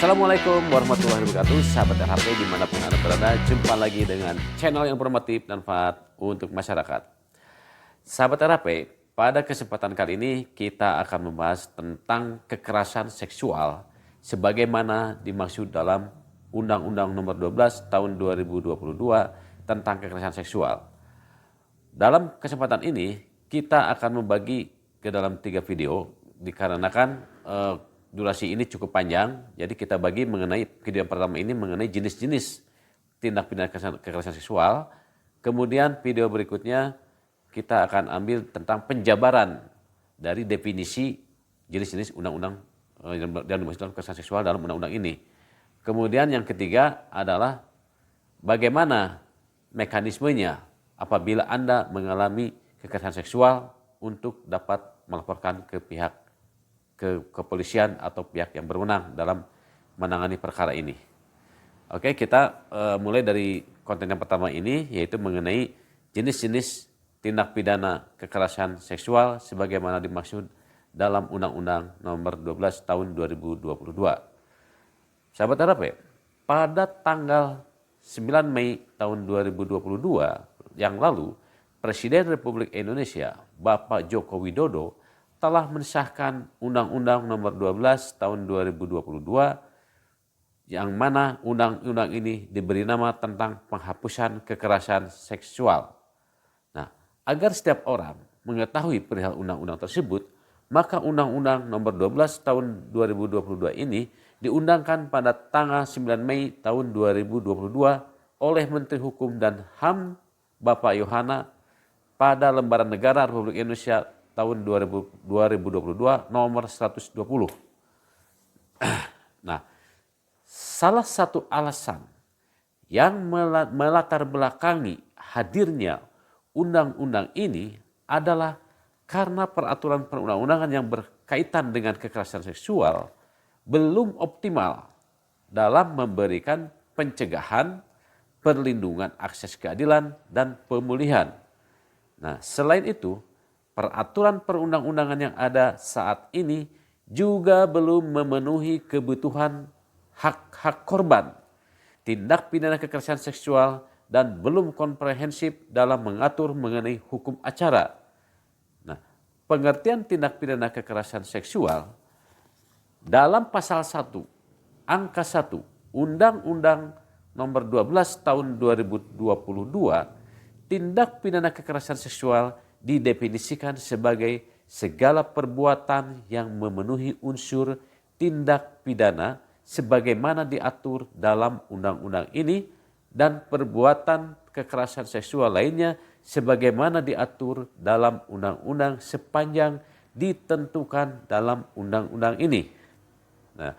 Assalamualaikum warahmatullahi wabarakatuh, sahabat RHP dimanapun Anda berada. Jumpa lagi dengan channel yang informatif dan manfaat untuk masyarakat. Sahabat RHP, pada kesempatan kali ini kita akan membahas tentang kekerasan seksual sebagaimana dimaksud dalam Undang-Undang Nomor 12 Tahun 2022 tentang kekerasan seksual. Dalam kesempatan ini kita akan membagi ke dalam 3 video dikarenakan durasi ini cukup panjang, jadi kita bagi mengenai video yang pertama ini mengenai jenis-jenis tindak pidana kekerasan seksual. Kemudian video berikutnya kita akan ambil tentang penjabaran dari definisi jenis-jenis undang-undang dan dimaksud kekerasan seksual dalam undang-undang ini. Kemudian yang ketiga adalah bagaimana mekanismenya apabila Anda mengalami kekerasan seksual untuk dapat melaporkan ke pihak kepolisian atau pihak yang berwenang dalam menangani perkara ini. Oke, kita mulai dari konten yang pertama ini, yaitu mengenai jenis-jenis tindak pidana kekerasan seksual sebagaimana dimaksud dalam Undang-Undang Nomor 12 Tahun 2022. Sahabat RP, pada tanggal 9 Mei tahun 2022 yang lalu, Presiden Republik Indonesia Bapak Joko Widodo telah mensahkan Undang-Undang Nomor 12 Tahun 2022 yang mana undang-undang ini diberi nama tentang penghapusan kekerasan seksual. Nah, agar setiap orang mengetahui perihal undang-undang tersebut, maka Undang-Undang Nomor 12 Tahun 2022 ini diundangkan pada tanggal 9 Mei tahun 2022 oleh Menteri Hukum dan HAM Bapak Yohana pada Lembaran Negara Republik Indonesia tahun 2022 nomor 120. Nah, salah satu alasan yang melatar belakangi hadirnya undang-undang ini adalah karena peraturan perundang-undangan yang berkaitan dengan kekerasan seksual belum optimal dalam memberikan pencegahan, perlindungan akses keadilan, dan pemulihan. Nah, selain itu, peraturan perundang-undangan yang ada saat ini juga belum memenuhi kebutuhan hak-hak korban tindak pidana kekerasan seksual dan belum komprehensif dalam mengatur mengenai hukum acara. Nah, pengertian tindak pidana kekerasan seksual dalam pasal 1 angka 1 Undang-Undang Nomor 12 Tahun 2022, tindak pidana kekerasan seksual didefinisikan sebagai segala perbuatan yang memenuhi unsur tindak pidana sebagaimana diatur dalam undang-undang ini dan perbuatan kekerasan seksual lainnya sebagaimana diatur dalam undang-undang sepanjang ditentukan dalam undang-undang ini. Nah,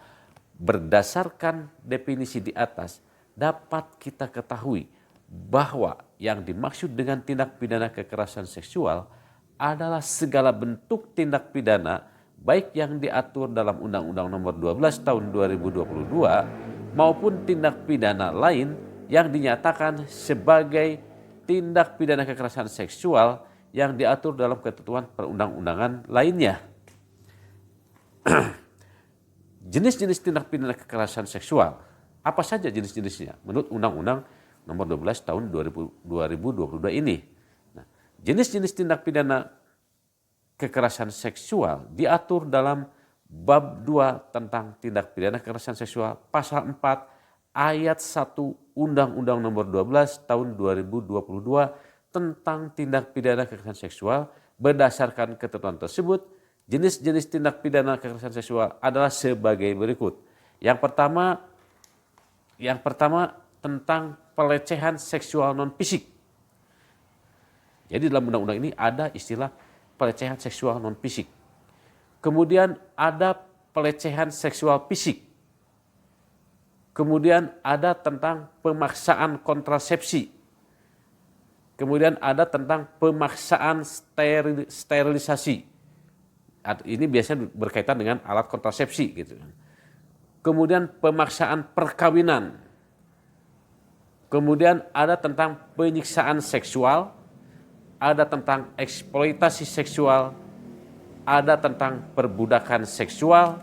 berdasarkan definisi di atas dapat kita ketahui bahwa yang dimaksud dengan tindak pidana kekerasan seksual adalah segala bentuk tindak pidana baik yang diatur dalam Undang-Undang Nomor 12 Tahun 2022 maupun tindak pidana lain yang dinyatakan sebagai tindak pidana kekerasan seksual yang diatur dalam ketentuan perundang-undangan lainnya. Jenis-jenis tindak pidana kekerasan seksual, apa saja jenis-jenisnya menurut Undang-Undang Nomor 12 Tahun 2022 ini. Nah, jenis-jenis tindak pidana kekerasan seksual diatur dalam bab 2 tentang tindak pidana kekerasan seksual pasal 4 ayat 1 Undang-Undang Nomor 12 Tahun 2022 tentang tindak pidana kekerasan seksual. Berdasarkan ketentuan tersebut, jenis-jenis tindak pidana kekerasan seksual adalah sebagai berikut. Yang pertama tentang pelecehan seksual non fisik. Jadi dalam undang-undang ini ada istilah pelecehan seksual non fisik. Kemudian ada pelecehan seksual fisik. Kemudian ada tentang pemaksaan kontrasepsi. Kemudian ada tentang pemaksaan sterilisasi. Ini biasanya berkaitan dengan alat kontrasepsi gitu. Kemudian pemaksaan perkawinan. Kemudian ada tentang penyiksaan seksual, ada tentang eksploitasi seksual, ada tentang perbudakan seksual,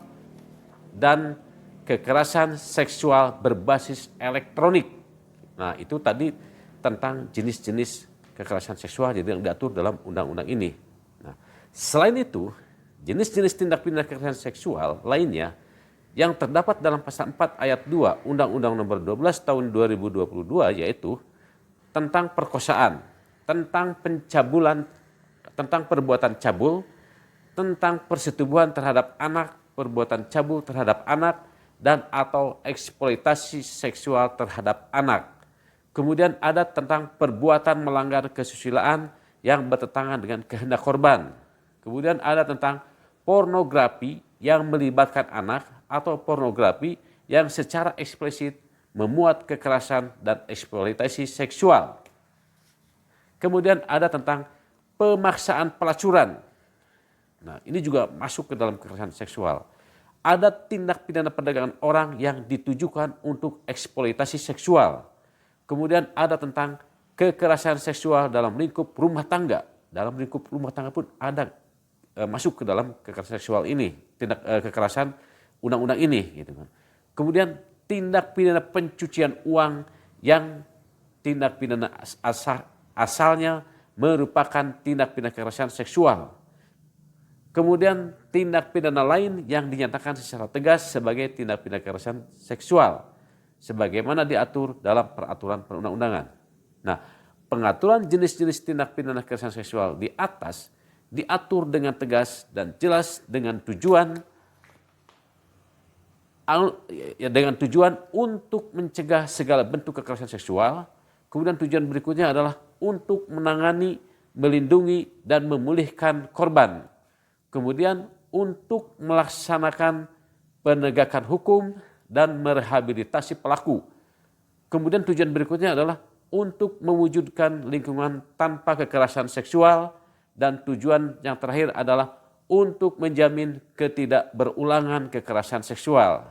dan kekerasan seksual berbasis elektronik. Nah, itu tadi tentang jenis-jenis kekerasan seksual yang diatur dalam undang-undang ini. Nah, selain itu, jenis-jenis tindak pidana kekerasan seksual lainnya yang terdapat dalam pasal 4 ayat 2 Undang-Undang Nomor 12 Tahun 2022 yaitu tentang perkosaan, tentang pencabulan, tentang perbuatan cabul, tentang persetubuhan terhadap anak, perbuatan cabul terhadap anak, dan atau eksploitasi seksual terhadap anak. Kemudian ada tentang perbuatan melanggar kesusilaan yang bertentangan dengan kehendak korban. Kemudian ada tentang pornografi yang melibatkan anak atau pornografi yang secara eksplisit memuat kekerasan dan eksploitasi seksual. Kemudian ada tentang pemaksaan pelacuran. Nah, ini juga masuk ke dalam kekerasan seksual. Ada tindak pidana perdagangan orang yang ditujukan untuk eksploitasi seksual. Kemudian ada tentang kekerasan seksual dalam lingkup rumah tangga. Dalam lingkup rumah tangga pun ada masuk ke dalam kekerasan seksual ini, tindak kekerasan undang-undang ini, gitu kan. Kemudian tindak pidana pencucian uang yang tindak pidana asalnya merupakan tindak pidana kekerasan seksual. Kemudian tindak pidana lain yang dinyatakan secara tegas sebagai tindak pidana kekerasan seksual, sebagaimana diatur dalam peraturan perundang-undangan. Nah, pengaturan jenis-jenis tindak pidana kekerasan seksual di atas diatur dengan tegas dan jelas dengan tujuan untuk mencegah segala bentuk kekerasan seksual. Kemudian tujuan berikutnya adalah untuk menangani, melindungi, dan memulihkan korban. Kemudian untuk melaksanakan penegakan hukum dan merehabilitasi pelaku. Kemudian tujuan berikutnya adalah untuk mewujudkan lingkungan tanpa kekerasan seksual, dan tujuan yang terakhir adalah untuk menjamin ketidakberulangan kekerasan seksual.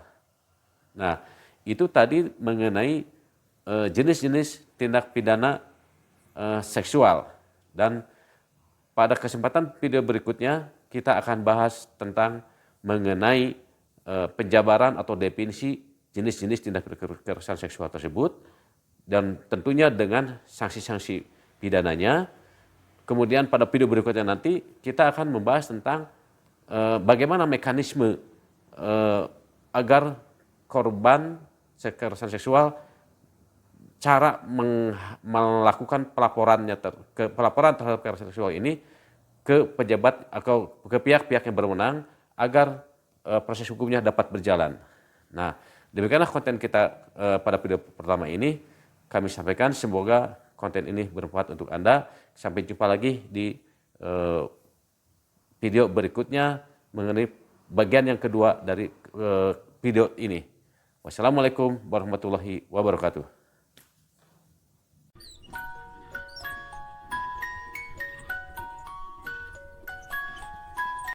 Nah, itu tadi mengenai jenis-jenis tindak pidana seksual. Dan pada kesempatan video berikutnya kita akan bahas tentang mengenai penjabaran atau definisi jenis-jenis tindak pidana kekerasan seksual tersebut, dan tentunya dengan sanksi-sanksi pidananya. Kemudian pada video berikutnya nanti kita akan membahas tentang bagaimana mekanisme agar korban kekerasan seksual cara melakukan pelaporan terhadap kekerasan seksual ini ke pejabat atau ke pihak-pihak yang berwenang agar proses hukumnya dapat berjalan. Nah, demikianlah konten kita pada video pertama ini. Kami sampaikan, semoga konten ini bermanfaat untuk Anda. Sampai jumpa lagi di video berikutnya mengenai bagian yang kedua dari video ini. Wassalamualaikum warahmatullahi wabarakatuh.